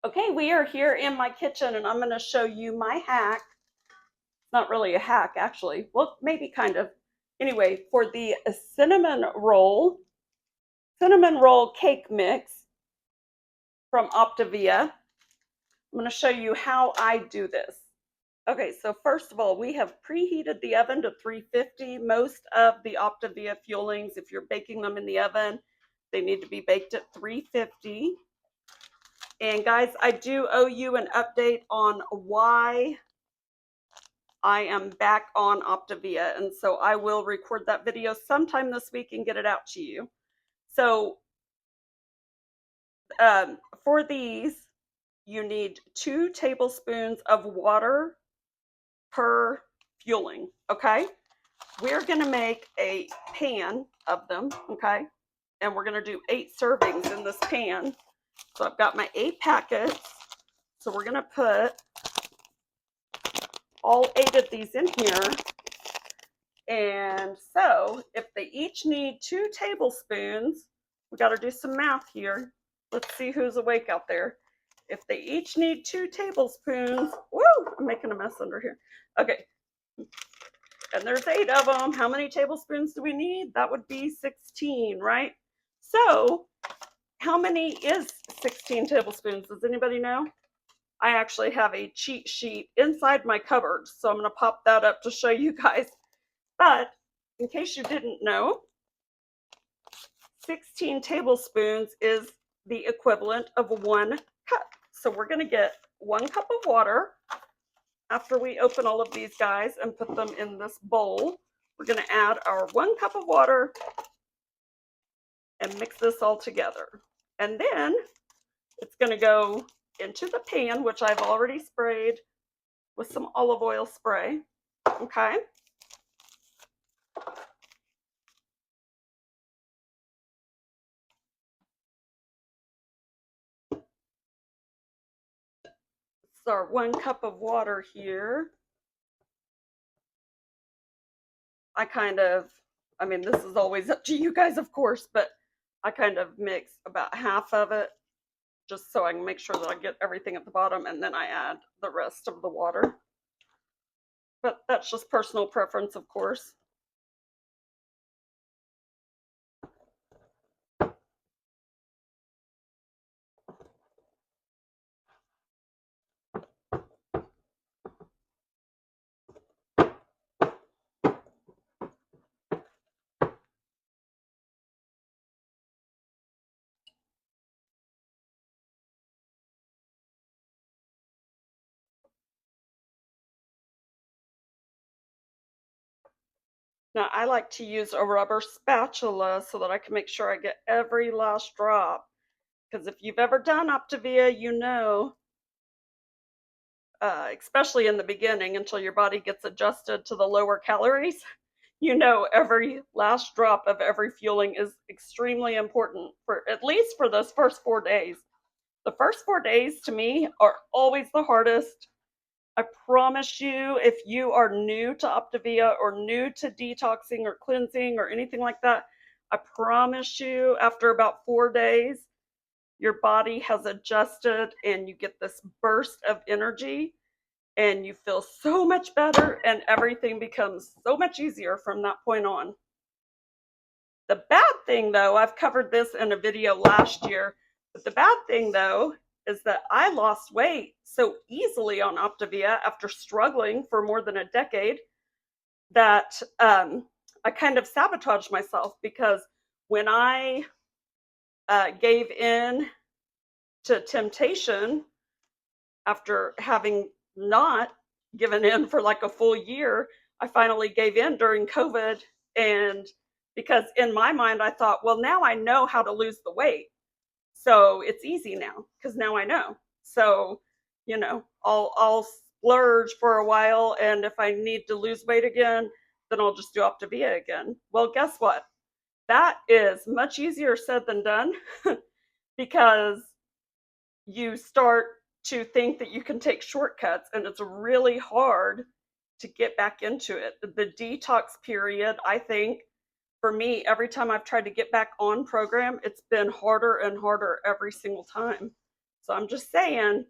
Okay, we are here in my kitchen and I'm going to show you my hack. It's not really a hack, actually. Well, maybe kind of. Anyway, for the cinnamon roll cake mix from Optavia, I'm going to show you how I do this. Okay, so first of all, we have preheated the oven to 350. Most of the Optavia fuelings, if you're baking them in the oven, they need to be baked at 350. And guys, I do owe you an update on why I am back on Optavia, and so I will record that video sometime this week and get it out to you. So for these, you need 2 tablespoons of water per fueling, okay? We're gonna make a pan of them, okay? And we're gonna do 8 servings in this pan. So I've got my 8 packets. So we're gonna put all 8 of these in here. And so if they each need 2 tablespoons, we got to do some math here. Let's see who's awake out there. If they each need 2 tablespoons, woo, I'm making a mess under here. Okay, and there's 8 of them. How many tablespoons do we need? That would be 16, right? So how many is 16 tablespoons? Does anybody know? I actually have a cheat sheet inside my cupboard, so I'm going to pop that up to show you guys. But in case you didn't know, 16 tablespoons is the equivalent of 1 cup. So we're going to get 1 cup of water. After we open all of these guys and put them in this bowl, we're going to add our 1 cup of water and mix this all together. And then it's going to go into the pan, which I've already sprayed with some olive oil spray. Okay. So our 1 cup of water here. I mean, this is always up to you guys, of course, but I kind of mix about half of it just so I can make sure that I get everything at the bottom, and then I add the rest of the water. But that's just personal preference, of course. Now, I like to use a rubber spatula so that I can make sure I get every last drop. Because if you've ever done Optavia, you know, especially in the beginning until your body gets adjusted to the lower calories, you know every last drop of every fueling is extremely important, for at least for those first 4 days. The first 4 days to me are always the hardest. I promise you, if you are new to Optavia or new to detoxing or cleansing or anything like that, I promise you, after about 4 days, your body has adjusted and you get this burst of energy and you feel so much better and everything becomes so much easier from that point on. The bad thing, though, I've covered this in a video last year, but the bad thing, though, is that I lost weight so easily on Optavia after struggling for more than a decade that I kind of sabotaged myself, because when I gave in to temptation after having not given in for like a full year, I finally gave in during COVID. And because in my mind, I thought, well, now I know how to lose the weight. So it's easy now because now I know. So, you know, I'll splurge for a while. And if I need to lose weight again, then I'll just do Optavia again. Well, guess what? That is much easier said than done because you start to think that you can take shortcuts, and it's really hard to get back into it. The detox period, I think, for me, every time I've tried to get back on program, it's been harder and harder every single time. So I'm just saying,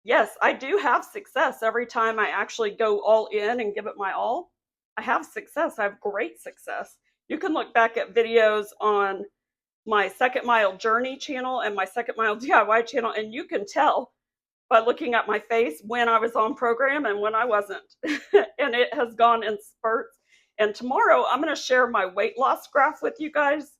yes, I do have success every time I actually go all in and give it my all. I have success. I have great success. You can look back at videos on my Second Mile Journey channel and my Second Mile DIY channel, and you can tell by looking at my face when I was on program and when I wasn't. And it has gone in spurts. And tomorrow I'm going to share my weight loss graph with you guys.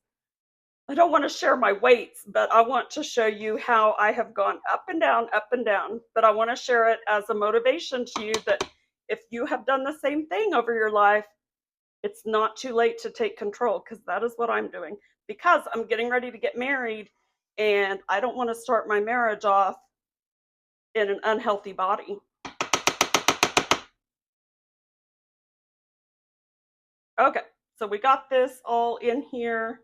I don't want to share my weights, but I want to show you how I have gone up and down, up and down. But I want to share it as a motivation to you that if you have done the same thing over your life, it's not too late to take control, because that is what I'm doing. Because I'm getting ready to get married and I don't want to start my marriage off in an unhealthy body. Okay, so we got this all in here.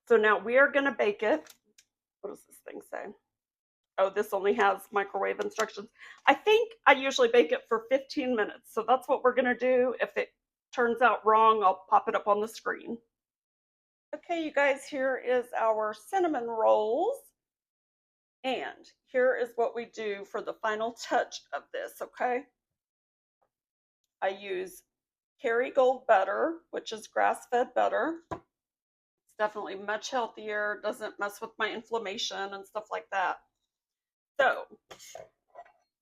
So now we are going to bake it. What does this thing say? Oh, this only has microwave instructions. I think I usually bake it for 15 minutes. So that's what we're going to do. If it turns out wrong, I'll pop it up on the screen. Okay, you guys, here is our cinnamon rolls. And here is what we do for the final touch of this, okay? I use Kerrygold butter, which is grass-fed butter. It's definitely much healthier, doesn't mess with my inflammation and stuff like that. So,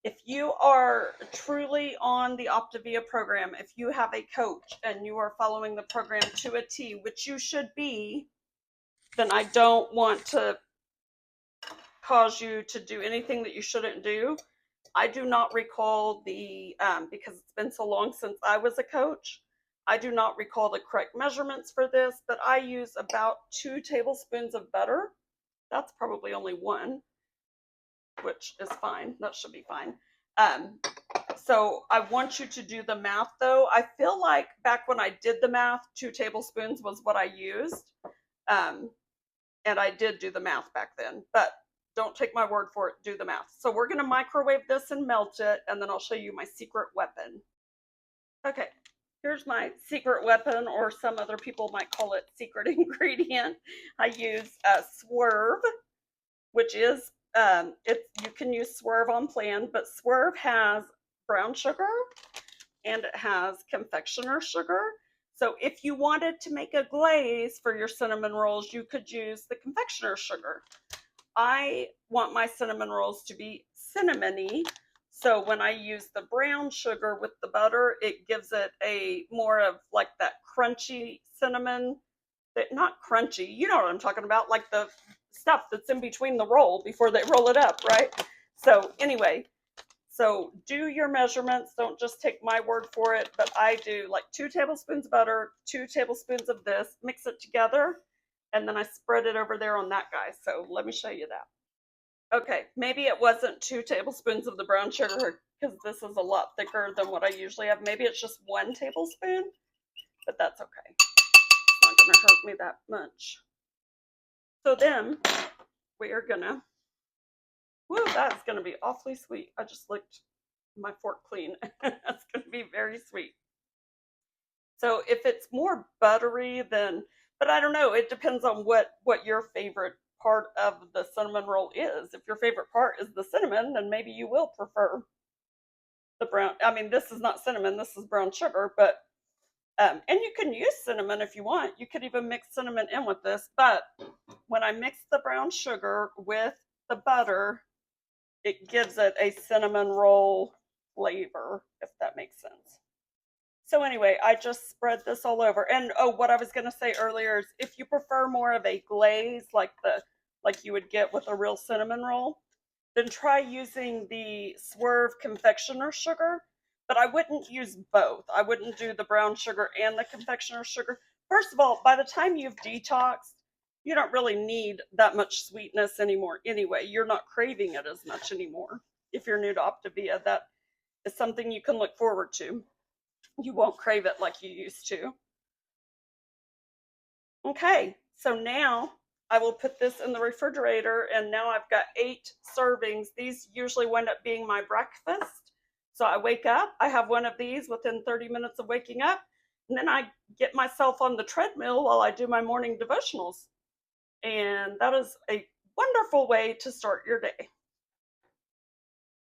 if you are truly on the Optavia program, if you have a coach and you are following the program to a T, which you should be, then I don't want to cause you to do anything that you shouldn't do. I do not recall the, because it's been so long since I was a coach, I do not recall the correct measurements for this, but I use about 2 tablespoons of butter. That's probably only 1, which is fine. That should be fine. So I want you to do the math though. I feel like back when I did the math, 2 tablespoons was what I used. And I did do the math back then, but don't take my word for it, do the math. So we're going to microwave this and melt it, and then I'll show you my secret weapon. Okay, here's my secret weapon, or some other people might call it secret ingredient. I use Swerve, which is, you can use Swerve on plan, but Swerve has brown sugar and it has confectioner sugar. So if you wanted to make a glaze for your cinnamon rolls, you could use the confectioner sugar. I want my cinnamon rolls to be cinnamony. So when I use the brown sugar with the butter, it gives it a more of like that crunchy cinnamon, that not crunchy, you know what I'm talking about, like the stuff that's in between the roll before they roll it up, right? So anyway, so do your measurements. Don't just take my word for it, but I do like 2 tablespoons of butter, 2 tablespoons of this, mix it together, and then I spread it over there on that guy. So let me show you that. Okay, maybe it wasn't 2 tablespoons of the brown sugar because this is a lot thicker than what I usually have. Maybe it's just 1 tablespoon, but that's okay. It's not going to hurt me that much. So then we are going to, woo, that's going to be awfully sweet. I just licked my fork clean. That's going to be very sweet. So if it's more buttery, then, but I don't know, it depends on what your favorite part of the cinnamon roll is. If your favorite part is the cinnamon, then maybe you will prefer the brown. I mean, this is not cinnamon, this is brown sugar, but and you can use cinnamon if you want. You could even mix cinnamon in with this, but when I mix the brown sugar with the butter, it gives it a cinnamon roll flavor, if that makes sense. So anyway, I just spread this all over. And oh, what I was going to say earlier is if you prefer more of a glaze like you would get with a real cinnamon roll, then try using the Swerve confectioner sugar. But I wouldn't use both. I wouldn't do the brown sugar and the confectioner sugar. First of all, by the time you've detoxed, you don't really need that much sweetness anymore anyway. You're not craving it as much anymore. If you're new to Optavia, that is something you can look forward to. You won't crave it like you used to. Okay, so now I will put this in the refrigerator, and now I've got 8 servings. These usually wind up being my breakfast. So I wake up, I have one of these within 30 minutes of waking up, and then I get myself on the treadmill while I do my morning devotionals. And that is a wonderful way to start your day.